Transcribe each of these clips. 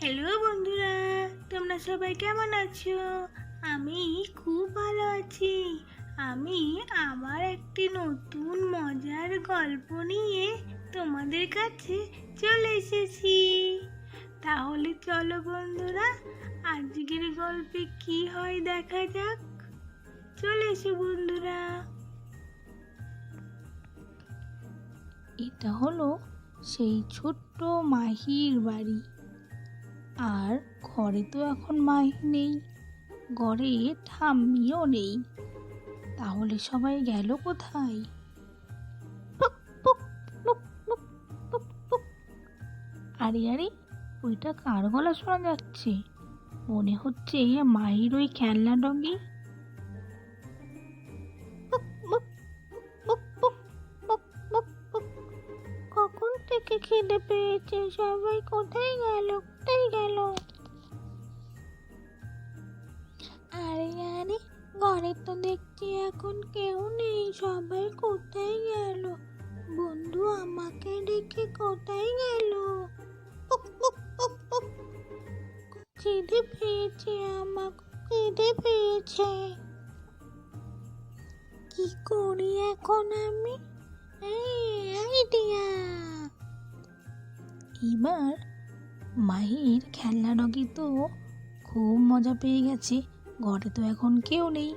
Hello বন্ধুরা, তোমরা সবাই কেমন আছো? আমি খুব ভালো আছি। আমি আবার একটি নতুন মজার গল্প নিয়ে তোমাদের কাছে চলে এসেছি। তাহলে চলো বন্ধুরা, আজকের গল্পে কি হয় দেখা যাক। চলে এসো বন্ধুরা। এটা হলো সেই ছোট্ট মাহির বাড়ি। আর ঘরে তো এখন মাহি নেই, ঘরে ঠাম্মিও নেই। তাহলে সবাই গেল কোথায়? পুক, পুক, পুক, পুক, পুক, পুক। আরে আরে, ওইটা কার গলা শোনা যাচ্ছে? মনে হচ্ছে মাহির ওই খেলনা ডগি। পুক, পুক, পুক, পুক, পুক, পুক, পুক। কখন থেকে খিদে পেয়েছে, সবাই কোথায় গেল কোথায় গেল? আরে আরে, ঘরে তো দেখছি এখন কেউ নেই, সবাই কোথায় গেল? বন্ধু আমাকে রেখে কোথায় গেল? পুক, পুক, পুক, পুক। খিদে পেয়েছে, আমাকে খিদে পেয়েছে। কি করি এখন আমি? আইডিয়া! এবার মাহির খেলনা ডগি তো খুব মজা পেয়ে গেছে, ঘরে তো এখন কেউ নেই।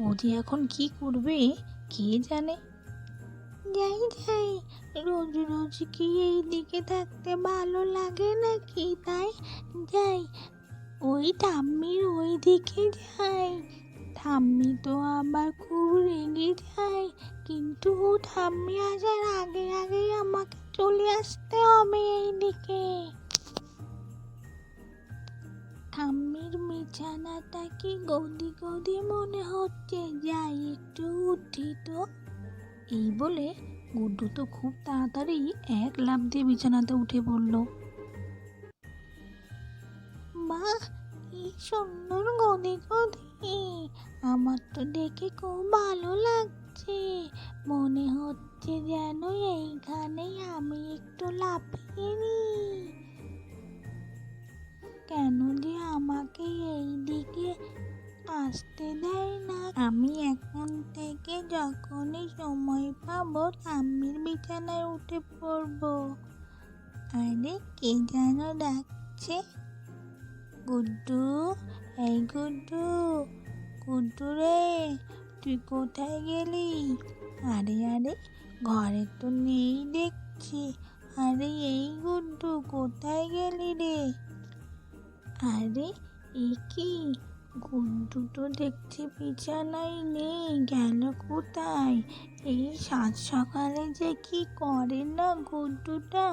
ও যে এখন কি করবে কে জানে। যাই যাই, রোজ রোজ কি এই দিকে থাকতে ভালো লাগে নাকি? তাই যাই, ওই ঠাম্মির ওই দিকে যাই। ঠাম্মি তো আবার খুব রেগে যায়, কিন্তু ঠাম্মি আসার আগে আগেই আমাকে চলে আসতে হবে এই দিকে। ঠাম্মির বিছানাটা কি গদি গদি মনে হচ্ছে, যাই একটু উঠি তো। এই বলে গুড্ডু তো খুব তাড়াতাড়ি এক লাফ দিয়ে বিছানাতে উঠে পড়ল। বাহ, কি সুন্দর গদি গদি! আমার তো দেখে খুব ভালো লাগছে। মনে হচ্ছে যেন এইখানেই আমি একটু লাফিয়ে নিই। কেন যে আমাকে এই দিকে আসতে দেয় না? আমি এখন থেকে যখনই সময় পাবো ঠাম্মির বিছানায় উঠে পড়বো। আরে কে যেন ডাকছে? গুড্ডু, এই গুড্ডু, গুড্ডু রে, তুই কোথায় গেলি? আরে আরে, ঘরে তো নেই দেখছি। আরে এই গুড্ডু, কোথায় গেলি রে? আরে এ কি, গুড্ডু তো দেখছি বিছানায় নেই, গেল কোথায়? এই সাত সকালে যে কি করে না গুড্ডুটা।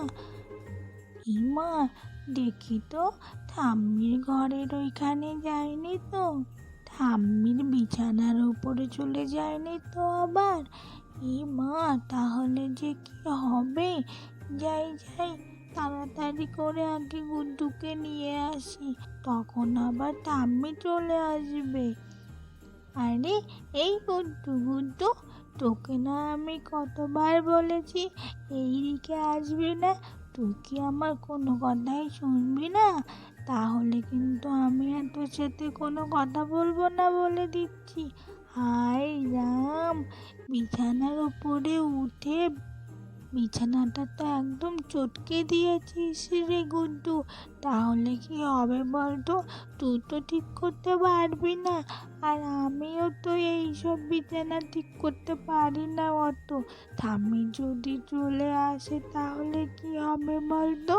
ইমা, দেখি তো, ঠাম্মির ঘরের ওইখানে যায়নি তো? ঠাম্মির বিছানার উপরে চলে যায়নি তো আবার? মা, তাহলে যে কি হবে? যাই যাই, তাড়াতাড়ি করে আগে গুড্ডুকে নিয়ে আসি, তখন আবার ঠাম্মি চলে আসবে। আরে এই গুড্ডু, গুড্ডু, তোকে না আমি কতবার বলেছি এই দিকে আসবি না? তুই কি আমার কোনো কথাই শুনবি না? তাহলে কিন্তু আমি আর তোর সাথে কোনো কথা বলবো না বলে দিচ্ছি। হায় রাম, বিছানার উপরে উঠে বিছানাটা তো একদম চটকে দিয়েছিস রে গুড্ডু। তাহলে কি হবে বলতো? তুই তো ঠিক করতে পারবি না, আর আমিও তো এইসব বিছানা ঠিক করতে পারি না অত। ঠাম্মি যদি চলে আসে তাহলে কি হবে বলতো?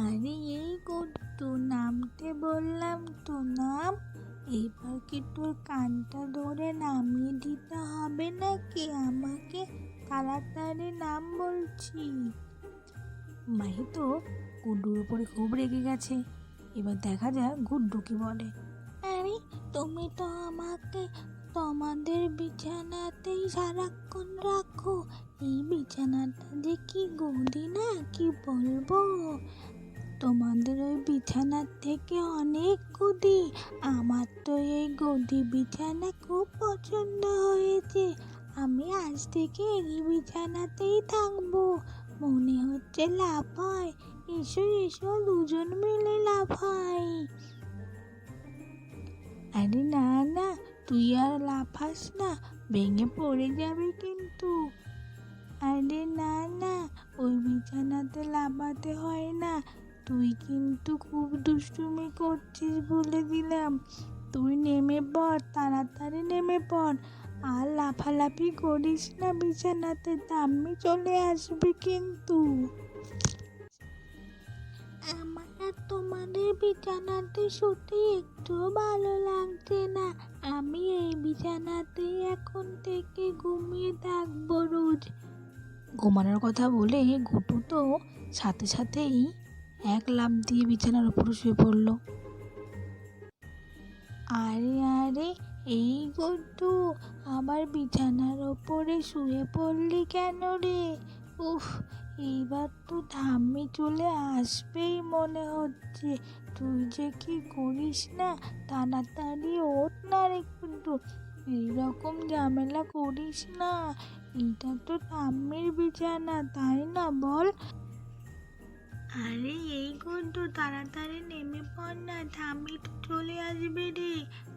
আরে এই গুড্ডু, নামতে বললাম তো, নাম। এবার কি তোর কানটা ধরে নামিয়ে দিতে হবে নাকি আমাকে? তাড়াতাড়ি নাম বলছি। মাহি তো গুড্ডুর উপরে খুব রেগে গেছে। এবার দেখা যাক গুড্ডু কি বলে। আরে তুমি তো আমাকে তোমাদের বিছানাতেই সারাক্ষণ রাখো। এই বিছানাটা যে কি গদি না, কি বলবো। তোমাদের ওই বিছানার থেকে অনেক গদি। আমার তো এই গদি বিছানা খুব পছন্দ হয়েছে। আমি আজ থেকে এই বিছানাতেই থাকবো। মনে হচ্ছে লাফায়। এসো এসো, দুজন মিলে লাফাই। আরে না না, তুই আর লাফাস না, ভেঙে পড়ে যাবে কিন্তু। আরে না না, ওই বিছানাতে লাফাতে হয় না। তুই কিন্তু খুব দুষ্টুমি করছিস বলে দিলাম। তুই নেমে পড়, তাড়াতাড়ি নেমে পড়। আর লাফালাফি করিস না বিছানাতে, ঠাম্মি চলে আসবে কিন্তু। আমার আর তোমাদের বিছানাতে শুতে একটুও ভালো লাগছে না। আমি এই বিছানাতেই এখন থেকে ঘুমিয়ে থাকবো রোজ। ঘুমানোর কথা বলে গুটু তো সাথে সাথেই এক লাফ দিয়ে বিছানার উপর শুয়ে পড়ল। আরে আরে, এই গুড্ডু, আবার বিছানার ওপরে শুয়ে পড়লি কেন রে? উফ, এইবার তো ঠাম্মি চলে আসবেই মনে হচ্ছে। তুই যে কি করিস না, তাড়াতাড়ি ওঠ না রে গুড্ডু, এইরকম ঝামেলা করিস না। এটা তো ঠাম্মির বিছানা, তাই না বল? আরে এই গুড্ডু, তাড়াতাড়ি নেমে পড় না, ঠাম্মি তো চলে আসবে রে।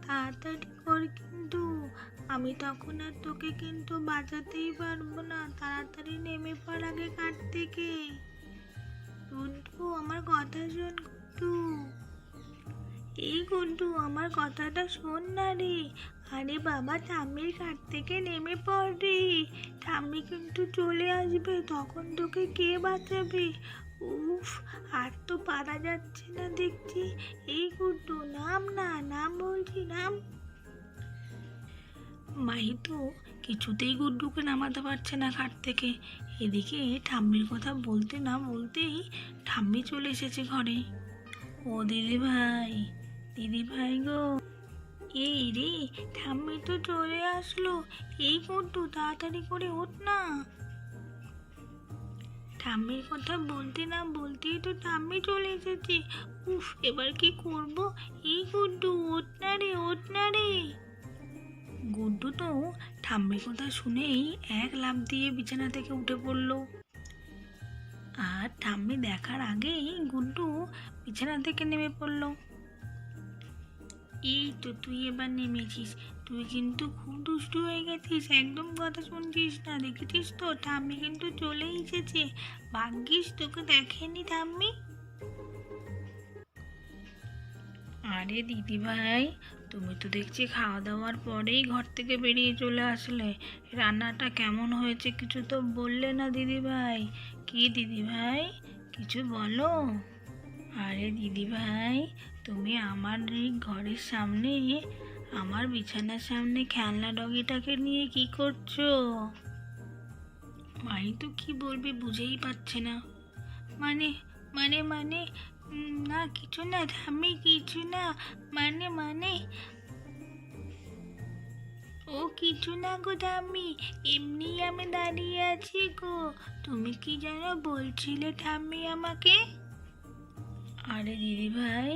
তাড়াতাড়ি কর কিন্তু, আমি তখন আর তোকে কিন্তু বাঁচাতেই পারবো না। তাড়াতাড়ি নেমে পড় আগে খাট থেকে। গুড্ডু, আমার কথা শোন গুড্ডু। এই গুড্ডু, আমার কথাটা শোন না রে। আরে বাবা, ঠাম্মির খাট থেকে নেমে পড় রে। ঠাম্মি কিন্তু চলে আসবে, তখন তোকে কে বাঁচাবে? উফ, আর তো পারা যাচ্ছে না দেখছি। এই গুড্ডু, নাম না, নাম বলছি, নাম। মাহি তো কিছুতেই গুড্ডুকে নামাতে পারছে না খাট থেকে। এদিকে ঠাম্মির কথা বলতে না বলতেই ঠাম্মি চলে এসেছে ঘরে। ও দিদি ভাই, দিদি ভাই গো। এই রে, ঠাম্মি তো চলে আসলো। এই গুড্ডু, তাড়াতাড়ি করে ওঠ না। ঠাম্মির কথা বলতে না বলতেই তো ঠাম্মি চলে এসেছে। উফ, এবার কি করব? এই গুড্ডু, ওঠ না রে, ওঠ না রে। গুড্ডু তো ঠাম্মির কথা শুনেই এক লাফ দিয়ে বিছানা থেকে উঠে পড়ল। আর ঠাম্মি দেখার আগেই গুড্ডু বিছানা থেকে নেমে পড়ল। এই তো তুই এবার নেমেছিস। তুই কিন্তু খুব দুষ্টু হয়ে গেছিস, একদম কথা শুনছিস না। দেখেছিস তো, ঠাম্মি কিন্তু চলে এসেছে। ভাগ্যিস তোকে দেখেনি ঠাম্মি। আরে দিদি ভাই, তুমি তো দেখছি খাওয়া দাওয়ার পরেই ঘর থেকে বেরিয়ে চলে আসলে। রান্নাটা কেমন হয়েছে কিছু তো বললে না দিদি ভাই। কি দিদি ভাই, কিছু বলো। আরে দিদি ভাই, তুমি আমার এই ঘরের সামনে, আমার বিছানার সামনে খেলনা ডগিটাকে নিয়ে কি করছো? মাই তো কি বলবে বুঝেই পাচ্ছে না। মানে মানে মানে না কিছু না ঠাম্মি, কিছু না। মানে মানে ও কিছু না গো ঠাম্মি, এমনি আমি দাঁড়িয়ে আছি গো। তুমি কি যেন বলছিলে ঠাম্মি আমাকে? আরে দিদি ভাই,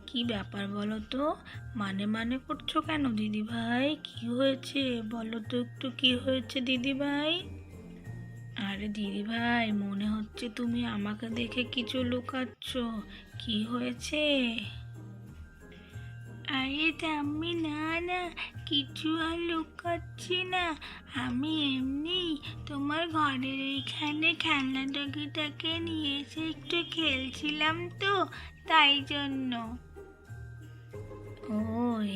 কি ব্যাপার বলো তো? মানে মানে করছো কেন দিদি ভাই? কি হয়েছে বলো তো একটু, কি হয়েছে দিদি ভাই? আরে দিদি ভাই, মনে হচ্ছে তুমি আমাকে দেখে কিছু লুকাচ্ছ। কি হয়েছে? আরে ঠাম্মি, না না, কিছু আর লুকাচ্ছি না। আমি এমনি তোমার ঘরের এইখানে খেলনা ডগিটাকে নিয়ে এসে একটু খেলছিলাম তো, তাই জন্য। ও,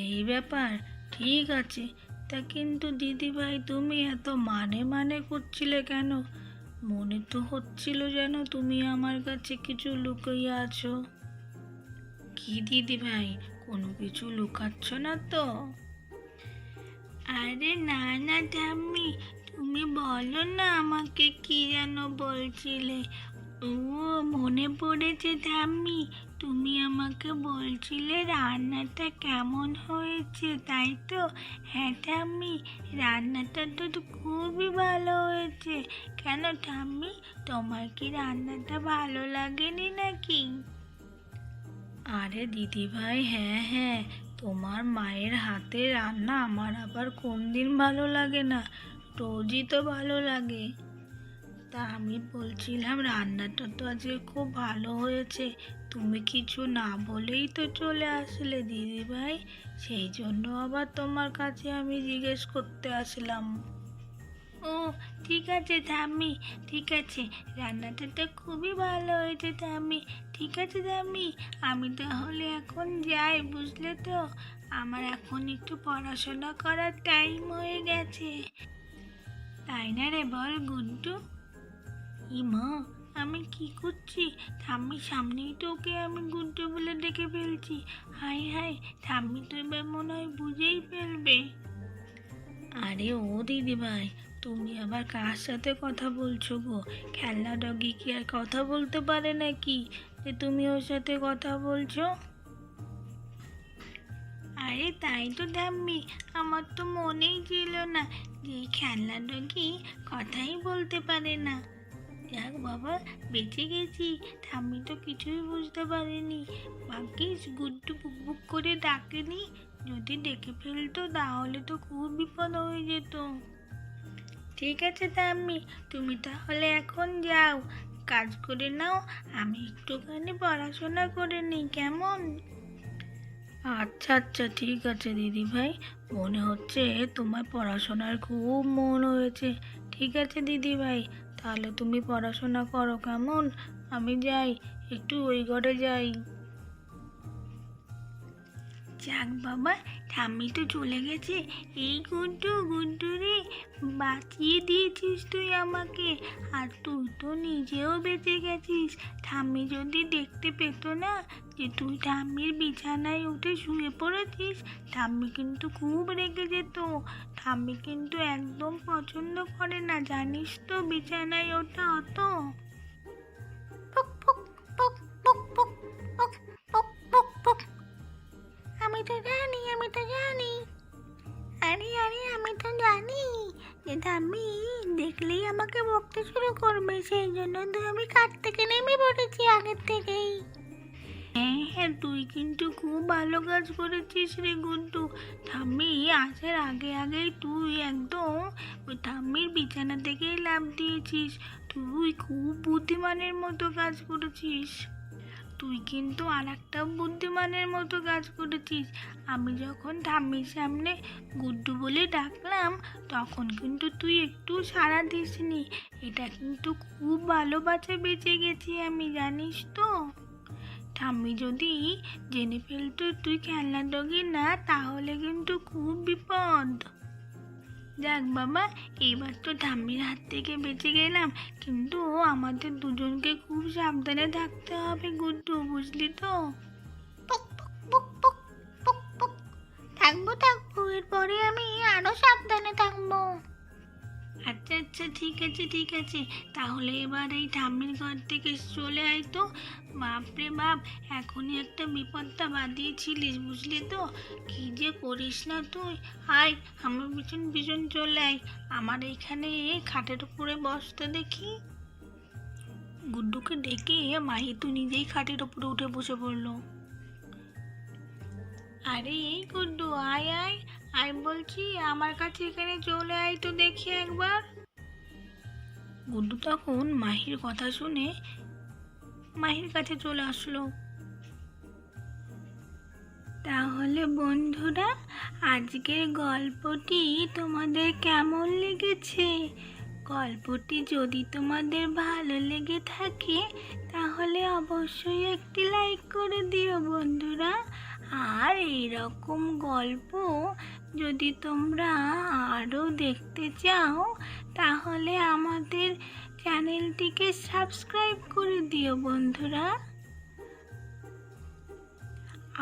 এই ব্যাপার, ঠিক আছে। তা কিন্তু দিদি ভাই, তুমি এত মানে মানে করছিলে কেন? মনে তো হচ্ছিল যেন তুমি আমার কাছে কিছু লুকিয়ে আছো। কি দিদি ভাই, কোনো কিছু লুকাচ্ছ না তো? আরে না না ঠাম্মি, তুমি বলো না আমাকে কি যেন বলছিলে। ও, মনে পড়েছে ঠাম্মি, তুমি আমাকে বলছিলে রান্নাটা কেমন হয়েছে, তাই তো? হ্যাঁ ঠাম্মি, রান্নাটা তো খুবই ভালো হয়েছে। কেন ঠাম্মি, তোমার কি রান্নাটা ভালো লাগেনি নাকি? আরে দিদি ভাই, হ্যাঁ হ্যাঁ, তোমার মায়ের হাতে রান্না আমার আবার কোন দিন ভালো লাগে না? রোজই তো ভালো লাগে। তা আমি বলছিলাম রান্নাটা তো আজকে খুব ভালো হয়েছে, তুমি কিছু না বলেই তো চলে আসলে দিদিভাই, সেই জন্য আবার তোমার কাছে আমি জিজ্ঞেস করতে আসলাম। ও ঠিক আছে ঠাম্মি, ঠিক আছে, রান্নাটা তো খুবই ভালো হয়েছে ঠাম্মি। ঠিক আছে ঠাম্মি, আমি তাহলে এখন যাই, বুঝলে তো, আমার এখন একটু পড়াশোনা করার টাইম হয়ে গেছে, তাই না রে বল গুড্ডু? মা, আমি কি করছি? ঠাম্মির সামনেই তো ওকে আমি গুড্ডু বলে ডেকে ফেলছি। হাই হাই, ঠাম্মি তো এবার মনে হয় বুঝেই ফেলবে। আরে ও দিদিভাই, তুমি আবার কার সাথে কথা বলছো গো? খেলনা ডগি কি আর কথা বলতে পারে নাকি যে তুমি ওর সাথে কথা বলছো? আরে তাই তো ঠাম্মি, আমার তো মনেই ছিল না যে খেলনা ডগি কথাই বলতে পারে না। যাক বাবা, বেঁচে গেছি, ঠাম্মি তো কিছুই বুঝতে পারেনি। ভাগ্যিস গুড্ডু বুক বুক করে ডাকেনি, যদি ডেকে ফেলতো তাহলে তো খুব বিপদ হয়ে যেত। ঠিক আছে ঠাম্মি, তুমি তাহলে এখন যাও, কাজ করে নাও, আমি একটুখানি পড়াশোনা করে নিই, কেমন? আচ্ছা আচ্ছা, ঠিক আছে দিদিভাই, মনে হচ্ছে তোমার পড়াশোনার খুব মন হয়েছে। ঠিক আছে দিদিভাই, তাহলে তুমি পড়াশোনা করো, কেমন? আমি যাই, একটু ওই ঘরে যাই। যাক বাবা, ঠাম্মি তো চলে গেছে। এই গুড্ডু, গুড্ডু রে, বাঁচিয়ে দিয়েছিস তুই আমাকে, আর তুই তো নিজেও বেঁচে গেছিস। ঠাম্মি যদি দেখতে পেতো না যে তুই ঠাম্মির বিছানায় উঠে শুয়ে পড়েছিস, ঠাম্মি কিন্তু খুব রেগে যেত। ঠাম্মি কিন্তু একদম পছন্দ করে না, জানিস তো, বিছানায় ওঠা অত। পুক পুক পুক পুক পুক পুক পুক পুক পুক। আমি তো জানি, আমি তো জানি, আরে আরে আমি তো জানি যে ঠাম্মি দেখলেই আমাকে বকতে শুরু করবে, সেই জন্য তো আমি খাট থেকে নেমে পড়েছি আগের থেকেই। হ্যাঁ হ্যাঁ, তুই কিন্তু খুব ভালো কাজ করেছিস রে গুড্ডু। ঠাম্মি আসার আগে আগেই তুই একদম ওই ঠাম্মির বিছানা থেকেই লাফ দিয়েছিস। তুই খুব বুদ্ধিমানের মতো কাজ করেছিস। তুই কিন্তু আর একটা বুদ্ধিমানের মতো কাজ করেছিস। আমি যখন ঠাম্মির সামনে গুড্ডু বলে ডাকলাম, তখন কিন্তু তুই একটু সাড়া দিসনি। এটা কিন্তু খুব ভালো বাঁচা বেঁচে গেছি আমি, জানিস তো। ঠাম্মি যদি জেনে ফেলতো তুই খেলনা ডগি না, তাহলে কিন্তু খুব বিপদ। যাক বাবা, এইবার তো ঠাম্মির হাত থেকে বেঁচে গেলাম, কিন্তু আমাদের দুজনকে খুব সাবধানে থাকতে হবে গুড্ডু, বুঝলি তো। পুক পুক পুক পুক পুক পুক। থাকবো থাকবো, এরপরে আমি আরো সাবধানে থাকবো। আচ্ছা আচ্ছা, ঠিক আছে ঠিক আছে, তাহলে এবার এই ঠাম্মির ঘর থেকে চলে আয় তো। বাপরে বাপ, এখনই একটা বিপদটা বাঁধিয়েছিলিস, বুঝলি তো। কি যে করিস না তুই। আয়, আমার পিছন পিছন চলে আয়, আমার এইখানে খাটের উপরে বসতে দেখি। গুড্ডুকে ডেকে মাহি তো নিজেই খাটের উপরে উঠে বসে পড়লো। আরে এই গুড্ডু, আয় আয় আয় বলছি, আমার কাছে এখানে চলে আয় তো দেখি একবার। গুড্ডু তখন মাহির কথা শুনে মাহির কাছে চলে আসলো। তাহলে বন্ধুরা, আজকের গল্পটি তোমাদের কেমন লেগেছে? গল্পটি যদি তোমাদের ভালো লেগে থাকে, তাহলে অবশ্যই একটি লাইক করে দিও বন্ধুরা। আর এরকম গল্প যদি তোমরা আরও দেখতে চাও, তাহলে আমাদের চ্যানেলটিকে সাবস্ক্রাইব করে দিও বন্ধুরা।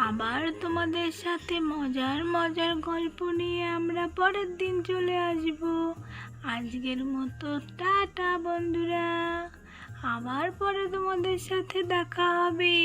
আবার তোমাদের সাথে মজার মজার গল্প নিয়ে আমরা পরের দিন চলে আসব। আজকের মতো টাটা বন্ধুরা, আবার পরে তোমাদের সাথে দেখা হবে।